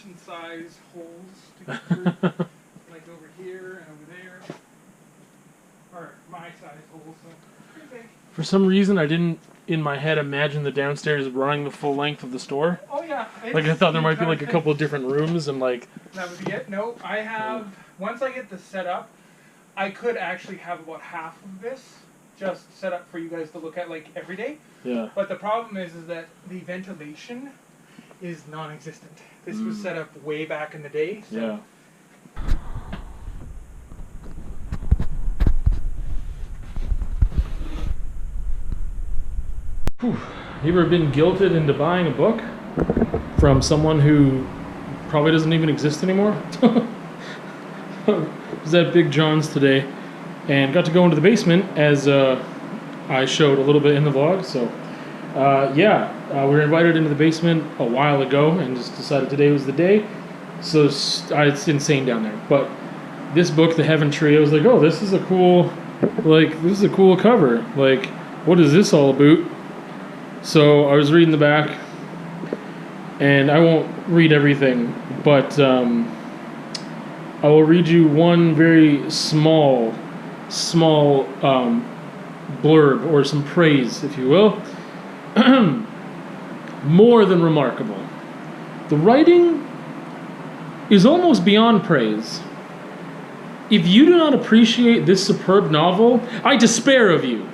decent size holes to get through, like over here and over there, or my size holes, so pretty big. For some reason, I didn't, in my head, imagine the downstairs running the full length of the store. Oh yeah. Like I thought there might be like a couple of different rooms and like... That would be it? No, I have, once I get this set up, I could actually have about half of this just set up for you guys to look at like every day. Yeah. But the problem is that the ventilation is non-existent. This was set up way back in the day. So. Yeah. Whew. You ever been guilted into buying a book from someone who probably doesn't even exist anymore? I was at Big John's today and got to go into the basement as I showed a little bit in the vlog. So we were invited into the basement a while ago and just decided today was the day. So it's insane down there. But this book, The Heaven Tree, I was like, oh, this is a cool cover. Like, what is this all about? So I was reading the back, and I won't read everything, but I will read you one very small blurb, or some praise, if you will. More than remarkable. The writing is almost beyond praise. If you do not appreciate this superb novel, I despair of you.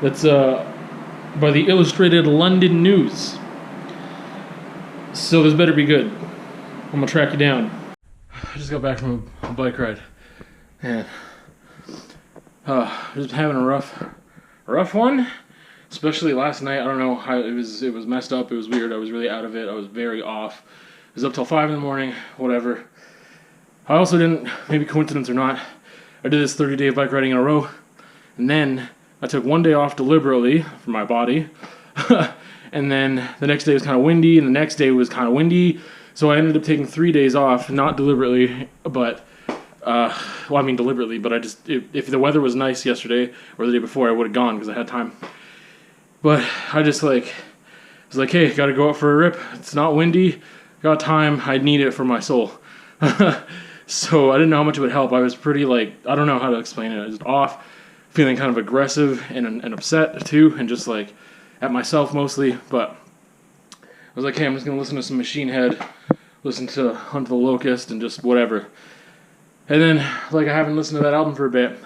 That's by the Illustrated London News. So this better be good. I'm gonna track you down. I just got back from a bike ride, and just having a rough one. Especially last night. I don't know how it was messed up. It was weird. I was really out of it. I was very off. I was up till 5 in the morning. Whatever. I also didn't, maybe coincidence or not, I did this 30-day bike riding in a row, and then I took one day off deliberately for my body, and then the next day was kind of windy, and the next day was kind of windy, so I ended up taking 3 days off, not deliberately, but, deliberately, but if the weather was nice yesterday, or the day before, I would have gone, because I had time. But I just was like, hey, gotta go out for a rip, it's not windy, got time, I need it for my soul. So I didn't know how much it would help. I was pretty I don't know how to explain it, I was off, feeling kind of aggressive and upset too, and just at myself mostly, but I was like, hey, I'm just going to listen to some Machine Head, listen to Hunt the Locust, and just whatever. And then, I haven't listened to that album for a bit.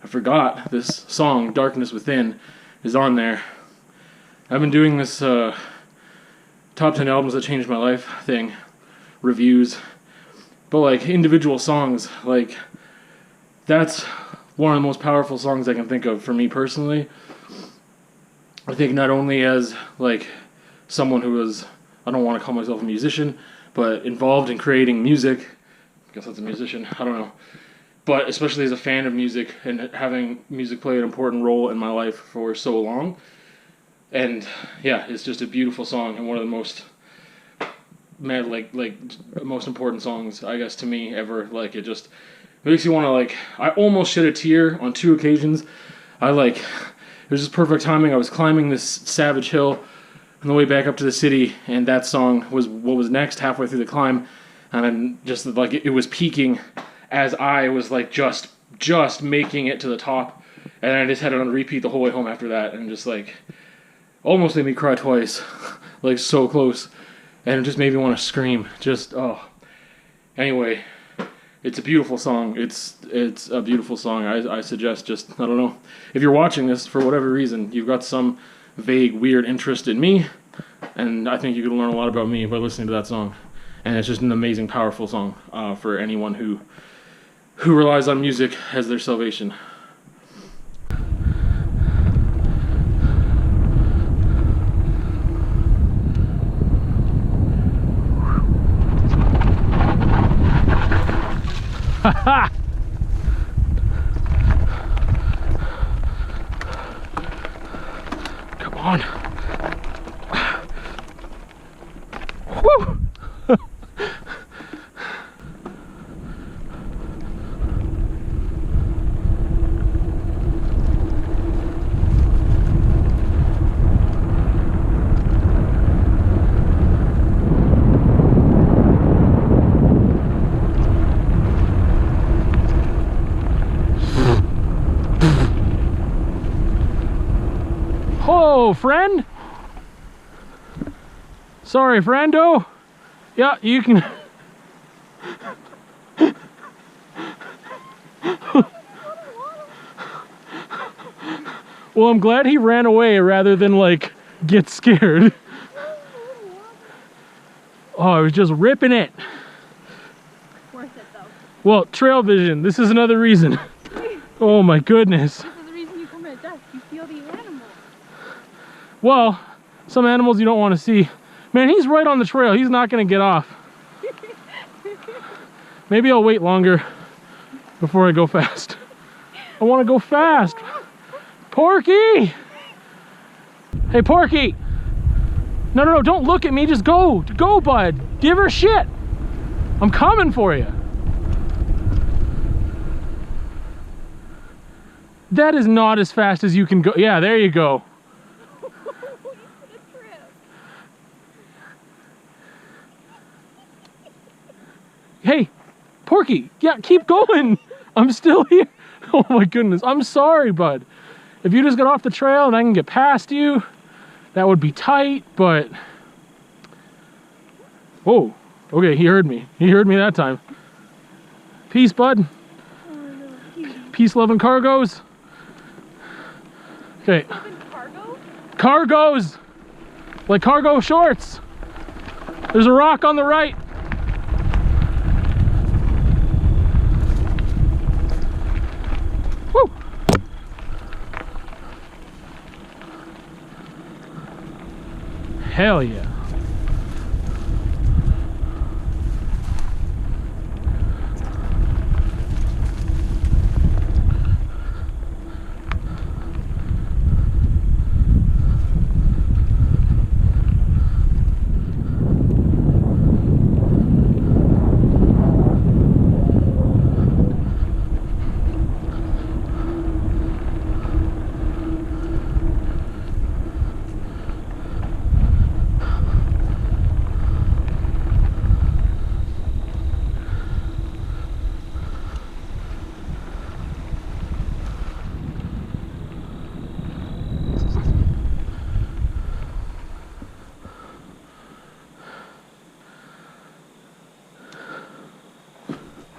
I forgot this song, Darkness Within, is on there. I've been doing this top 10 albums that changed my life thing, reviews, but individual songs, that's one of the most powerful songs I can think of for me personally. I think not only as someone who is, I don't want to call myself a musician, but involved in creating music. I guess that's a musician, I don't know. But especially as a fan of music and having music play an important role in my life for so long. And yeah, it's just a beautiful song and one of the most most important songs, I guess, to me ever. It just makes you want to I almost shed a tear on 2 occasions. It was just perfect timing. I was climbing this savage hill on the way back up to the city, and that song was what was next halfway through the climb, and just it was peaking as I was just making it to the top, and I just had it on repeat the whole way home after that, and just almost made me cry twice, so close, and it just made me want to scream. Anyway, it's a beautiful song. It's a beautiful song. I suggest I don't know, if you're watching this for whatever reason, you've got some vague, weird interest in me, and I think you can learn a lot about me by listening to that song. And it's just an amazing, powerful song for anyone who relies on music as their salvation. Ha! Come on. Woo! Oh, friend. Sorry, friendo. Yeah, you can. Well, I'm glad he ran away rather than like get scared. Oh, I was just ripping it. Worth it though. Well, trail vision. This is another reason. Oh my goodness. This is the reason you come at dusk. You feel the animals. Well, some animals you don't want to see. Man, he's right on the trail. He's not going to get off. Maybe I'll wait longer before I go fast. I want to go fast. Porky! Hey, Porky! No, no, no, don't look at me. Just go. Go, bud. Give her shit. I'm coming for you. That is not as fast as you can go. Yeah, there you go. Hey, Porky, yeah, keep going. I'm still here. Oh my goodness, I'm sorry, bud. If you just got off the trail and I can get past you, that would be tight, but... Whoa, okay, he heard me. He heard me that time. Peace, bud. Peace, loving cargos. Okay. Cargo? Cargos! Like cargo shorts. There's a rock on the right. Woo! Hell yeah.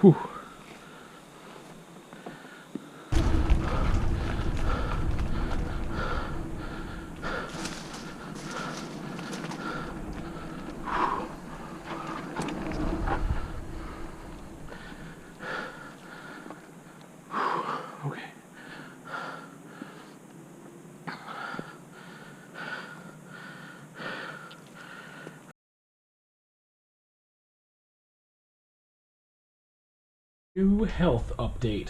Whew. Okay. New health update.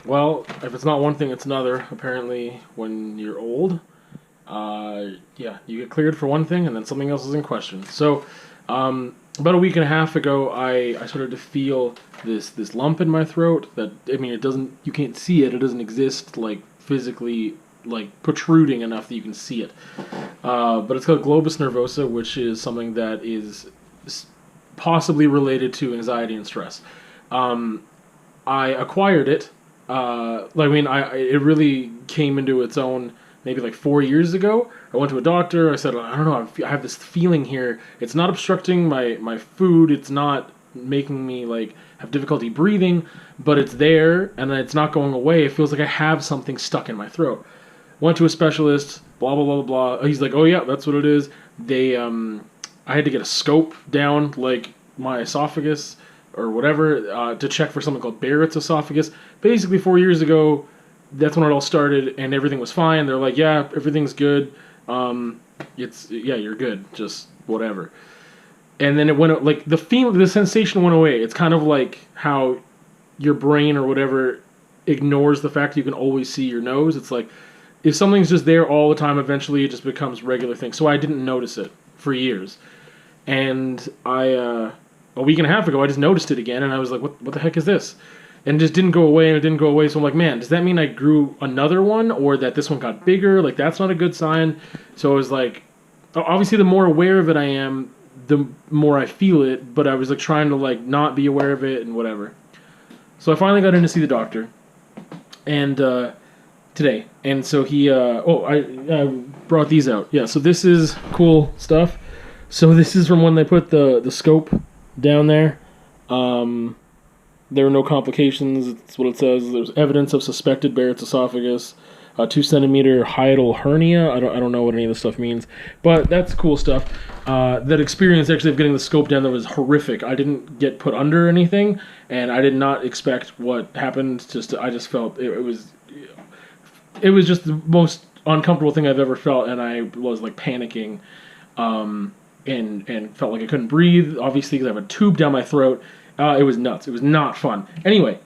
Well, if it's not one thing, it's another. Apparently, when you're old, yeah, you get cleared for one thing, and then something else is in question. So, about a week and a half ago, I started to feel this lump in my throat. That, I mean, it doesn't, you can't see it. It doesn't exist like physically, like protruding enough that you can see it. But it's called globus nervosa, which is something that is possibly related to anxiety and stress. I acquired it. It really came into its own maybe like 4 years ago. I went to a doctor. I said, I don't know, I have this feeling here. It's not obstructing my food. It's not making me like have difficulty breathing, but it's there and it's not going away. It feels like I have something stuck in my throat. Went to a specialist, blah, blah, blah, blah. He's like, oh yeah, that's what it is. I had to get a scope down like my esophagus or whatever to check for something called Barrett's esophagus. Basically 4 years ago, that's when it all started, and everything was fine. They're like, yeah, everything's good. You're good. Just whatever. And then it went like the sensation went away. It's kind of like how your brain or whatever ignores the fact that you can always see your nose. It's like if something's just there all the time, eventually it just becomes a regular thing. So I didn't notice it for years. And a week and a half ago, I just noticed it again, and I was like, what the heck is this? And it just didn't go away, and it didn't go away, so I'm like, man, does that mean I grew another one, or that this one got bigger? Like, that's not a good sign. So I was like, obviously, the more aware of it I am, the more I feel it, but I was like trying to like not be aware of it and whatever. So I finally got in to see the doctor, and today. And so he, I brought these out. Yeah, so this is cool stuff. So this is from when they put the scope down there. There were no complications. It's what it says. There's evidence of suspected Barrett's esophagus, a 2 centimeter hiatal hernia. I don't know what any of this stuff means, but that's cool stuff. That experience actually of getting the scope down there was horrific. I didn't get put under anything, and I did not expect what happened. I just felt it was just the most uncomfortable thing I've ever felt, and I was like panicking, and felt like I couldn't breathe. Obviously, because I have a tube down my throat. It was nuts. It was not fun. Anyway,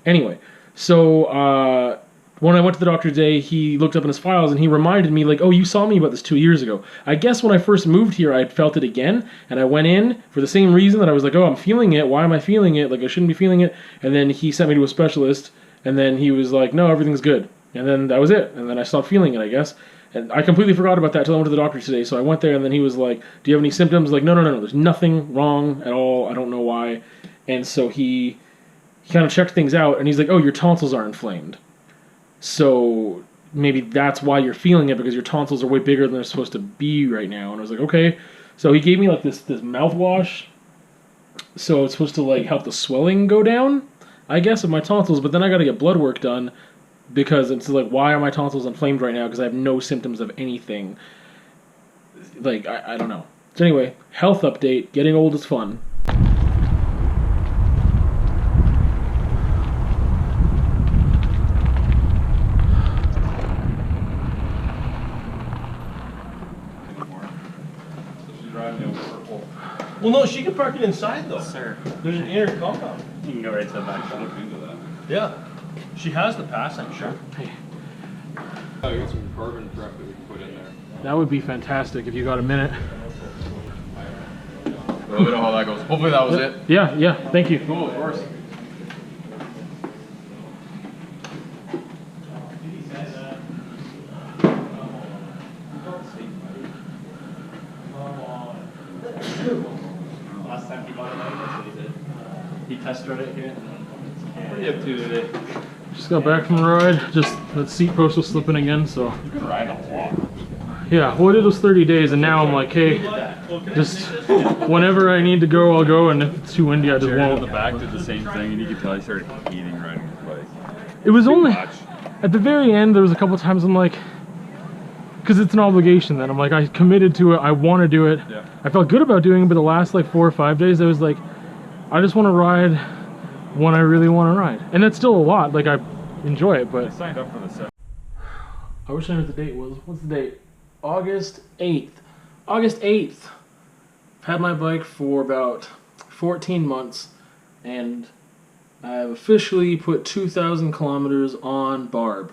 so when I went to the doctor today, he looked up in his files and he reminded me, like, oh, you saw me about this 2 years ago. I guess when I first moved here, I felt it again, and I went in for the same reason that I was like, oh, I'm feeling it. Why am I feeling it? Like, I shouldn't be feeling it. And then he sent me to a specialist, and then he was like, no, everything's good. And then that was it. And then I stopped feeling it, I guess. And I completely forgot about that until I went to the doctor today. So I went there, and then he was like, do you have any symptoms? Like, no, there's nothing wrong at all. I don't know why. And so he kind of checked things out, and he's like, oh, your tonsils are inflamed. So maybe that's why you're feeling it, because your tonsils are way bigger than they're supposed to be right now. And I was like, okay. So he gave me like this mouthwash. So it's supposed to like help the swelling go down, I guess, of my tonsils. But then I got to get blood work done, because it's like, why are my tonsils inflamed right now? Because I have no symptoms of anything. Like, I don't know. So anyway, health update. Getting old is fun. Well, no, she can park it inside though. Sir. There's an inner compound. You can go right to the back. Look into that. Yeah. She has the pass, I'm sure. Oh, you got some carbon prep that we can put in there. That would be fantastic if you got a minute. Well, we know how that goes. Hopefully that was it. Yeah, thank you. Cool, of course. Last time he bought it, that's what he did. He test drove it here. What are you up to today? Just got back from the ride. Just that seat post was slipping again, so. You've been riding a lot. Yeah, well, it was 30 days, and now I'm like, hey, just whenever I need to go, I'll go, and if it's too windy, I just Jared in won't. the back did the same thing, and you could tell he started hating riding his bike. It was only, Much. at the very end, there was a couple times I'm like, because it's an obligation then. I'm like, I committed to it, I want to do it. Yeah. I felt good about doing it, but the last like 4 or 5 days, I was like, I just want to ride when I really want to ride. And that's still a lot, like I enjoy it, I but. signed up for the set. I wish I knew what the date was. What's the date? August 8th. August 8th. I've had my bike for about 14 months, and I've officially put 2,000 kilometers on Barb.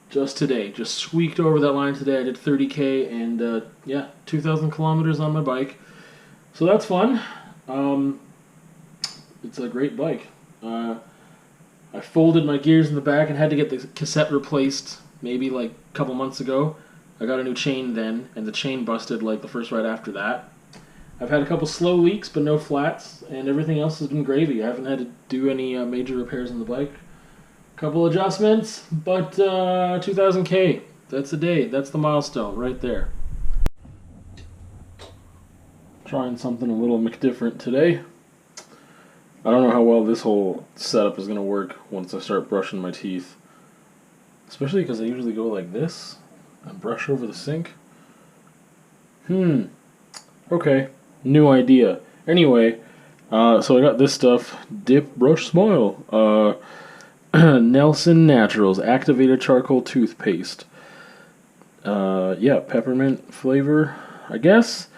Just today. Just squeaked over that line today. I did 30K, and yeah, 2,000 kilometers on my bike. So that's fun. It's a great bike. I folded my gears in the back and had to get the cassette replaced maybe like a couple months ago. I got a new chain then, and the chain busted like the first ride after that. I've had a couple slow leaks, but no flats, and everything else has been gravy. I haven't had to do any major repairs on the bike. Couple adjustments, but 2,000K. That's the day. That's the milestone right there. Trying something a little different today. I don't know how well this whole setup is going to work once I start brushing my teeth. Especially because I usually go like this and brush over the sink. Okay, new idea. Anyway, so I got this stuff. Dip, brush, smile. Nelson Naturals Activated Charcoal Toothpaste. Yeah, peppermint flavor, I guess.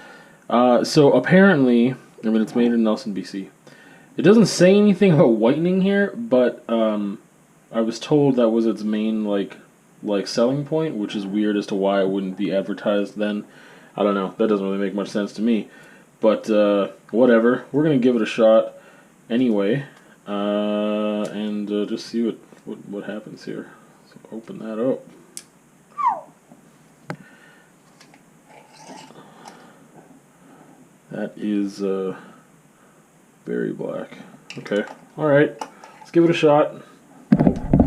So apparently, I mean, it's made in Nelson, BC. It doesn't say anything about whitening here, but I was told that was its main like selling point, which is weird as to why it wouldn't be advertised then. I don't know. That doesn't really make much sense to me. But whatever. We're gonna give it a shot anyway, and just see what happens here. So open that up. That is very black. Okay. All right. Let's give it a shot.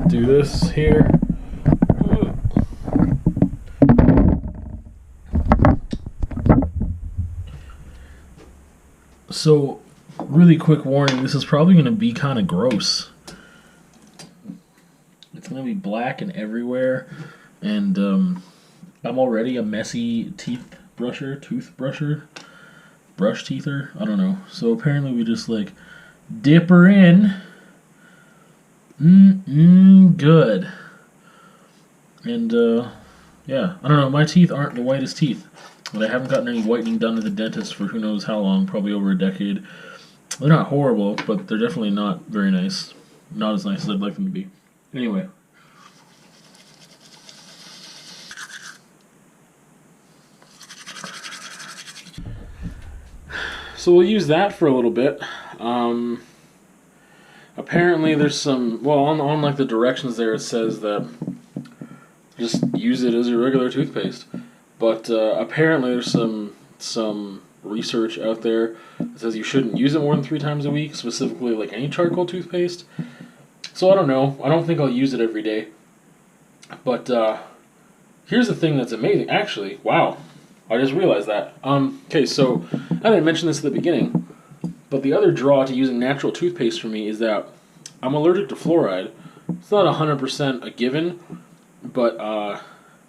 Do this here. So, really quick warning, this is probably going to be kind of gross. It's going to be black and everywhere, and I'm already a messy brush teether, I don't know. So apparently we just like dip her in. Good. And yeah, I don't know, my teeth aren't the whitest teeth, but I haven't gotten any whitening done at the dentist for who knows how long, probably over a decade. They're not horrible, but they're definitely not very nice. Not as nice as I'd like them to be. Anyway. So we'll use that for a little bit. Apparently there's some, well, on like the directions there it says that just use it as your regular toothpaste. But apparently there's some research out there that says you shouldn't use it more than 3 times a week, specifically like any charcoal toothpaste. So I don't know. I don't think I'll use it every day. But here's the thing that's amazing. Actually, wow. I just realized that. Okay, so I didn't mention this at the beginning, but the other draw to using natural toothpaste for me is that I'm allergic to fluoride. It's not 100% a given, but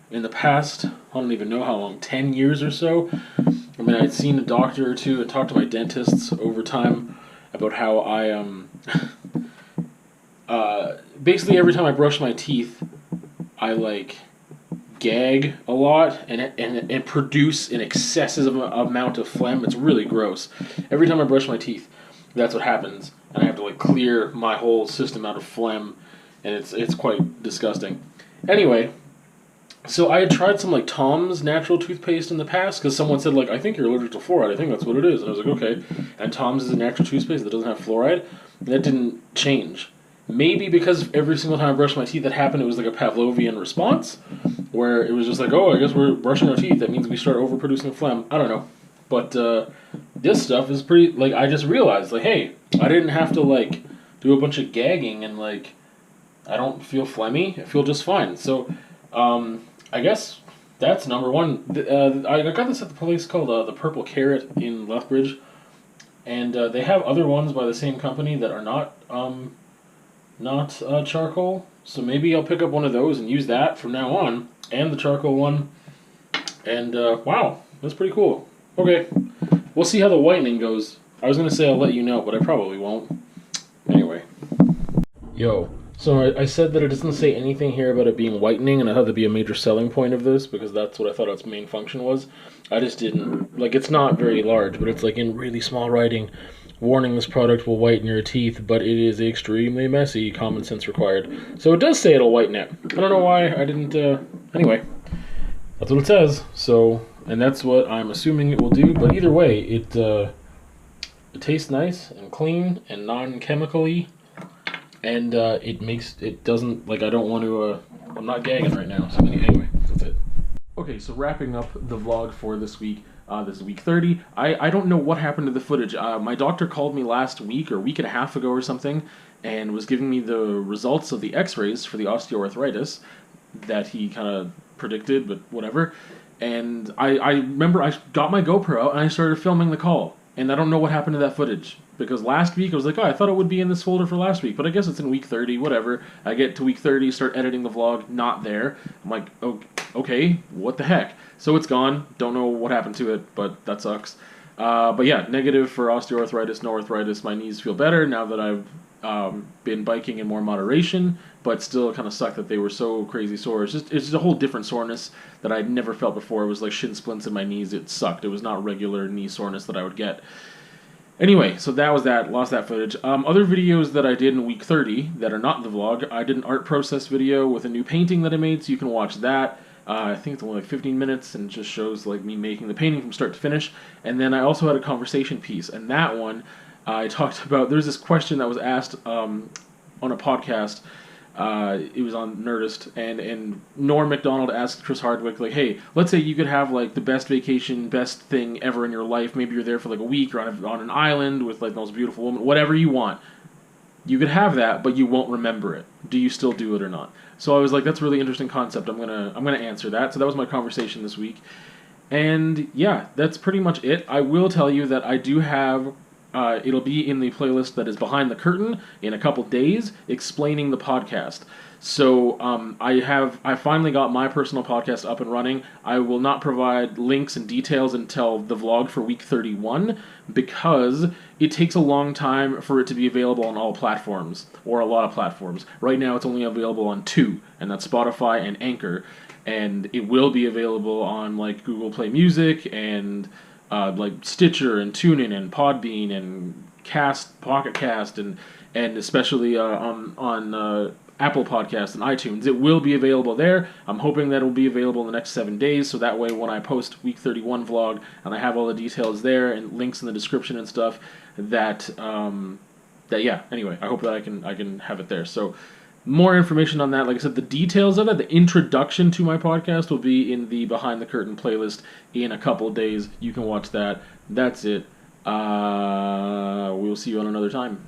in the past, I don't even know how long, 10 years or so, I mean, I'd seen a doctor or two and talked to my dentists over time about how I, basically every time I brush my teeth, I like gag a lot and produce an excessive amount of phlegm. It's really gross. Every time I brush my teeth, that's what happens, and I have to like clear my whole system out of phlegm, and it's quite disgusting. Anyway, so I had tried some like Tom's natural toothpaste in the past because someone said like, I think you're allergic to fluoride. I think that's what it is, and I was like, okay. And Tom's is a natural toothpaste that doesn't have fluoride, and that didn't change. Maybe because every single time I brushed my teeth that happened, it was like a Pavlovian response, where it was just like, oh, I guess we're brushing our teeth. That means we start overproducing phlegm. I don't know. But this stuff is pretty, like, I just realized, like, hey, I didn't have to, like, do a bunch of gagging and, like, I don't feel phlegmy. I feel just fine. So, I guess that's number one. I got this at the place called the Purple Carrot in Lethbridge, and they have other ones by the same company that are not charcoal, so maybe I'll pick up one of those and use that from now on, and the charcoal one, and wow, that's pretty cool. Okay, we'll see how the whitening goes. I was going to say I'll let you know, but I probably won't. Anyway. Yo, so I said that it doesn't say anything here about it being whitening, and I thought that'd be a major selling point of this, because that's what I thought its main function was. I just didn't, like, it's not very large, but it's like in really small writing, warning, this product will whiten your teeth, but it is extremely messy, common sense required. So it does say it'll whiten it. I don't know why I didn't, anyway. That's what it says, so, and that's what I'm assuming it will do, but either way, it tastes nice and clean and non-chemically, and it doesn't, like, I don't want to, I'm not gagging right now, so anyway, that's it. Okay, so wrapping up the vlog for this week. This is week 30. I don't know what happened to the footage. My doctor called me last week or week and a half ago or something and was giving me the results of the x-rays for the osteoarthritis that he kind of predicted, but whatever. And I remember I got my GoPro out and I started filming the call. And I don't know what happened to that footage. Because last week I was like, oh, I thought it would be in this folder for last week, but I guess it's in week 30, whatever. I get to week 30, start editing the vlog, not there. I'm like, oh, okay, what the heck? So it's gone. Don't know what happened to it, but that sucks. But yeah, negative for osteoarthritis, no arthritis. My knees feel better now that I've been biking in more moderation, but still kind of sucked that they were so crazy sore. It's just a whole different soreness that I'd never felt before. It was like shin splints in my knees. It sucked. It was not regular knee soreness that I would get. Anyway, so that was that. Lost that footage. Other videos that I did in week 30 that are not in the vlog, I did an art process video with a new painting that I made, so you can watch that. I think it's only like 15 minutes and just shows like me making the painting from start to finish. And then I also had a conversation piece, and that one I talked about. There's this question that was asked on a podcast. It was on Nerdist, and Norm Macdonald asked Chris Hardwick, like, hey, let's say you could have like the best vacation, best thing ever in your life. Maybe you're there for like a week or on an island with like the most beautiful woman, whatever you want. You could have that, but you won't remember it. Do you still do it or not? So I was like, that's a really interesting concept. I'm gonna answer that. So that was my conversation this week. And yeah, that's pretty much it. I will tell you that I do have it'll be in the playlist that is behind the curtain in a couple days, explaining the podcast. So I finally got my personal podcast up and running. I will not provide links and details until the vlog for week 31 because it takes a long time for it to be available on all platforms, or a lot of platforms. Right now it's only available on 2, and that's Spotify and Anchor. And it will be available on like Google Play Music and like Stitcher and TuneIn and Podbean and Pocket Cast and especially on Apple Podcasts and iTunes. It will be available there. I'm hoping that it will be available in the next 7 days, so that way when I post week 31 vlog and I have all the details there and links in the description and stuff, that yeah. Anyway, I hope that I can have it there. So more information on that, like I said, the details of it, the introduction to my podcast will be in the Behind the Curtain playlist in a couple of days. You can watch that. That's it. We'll see you on another time.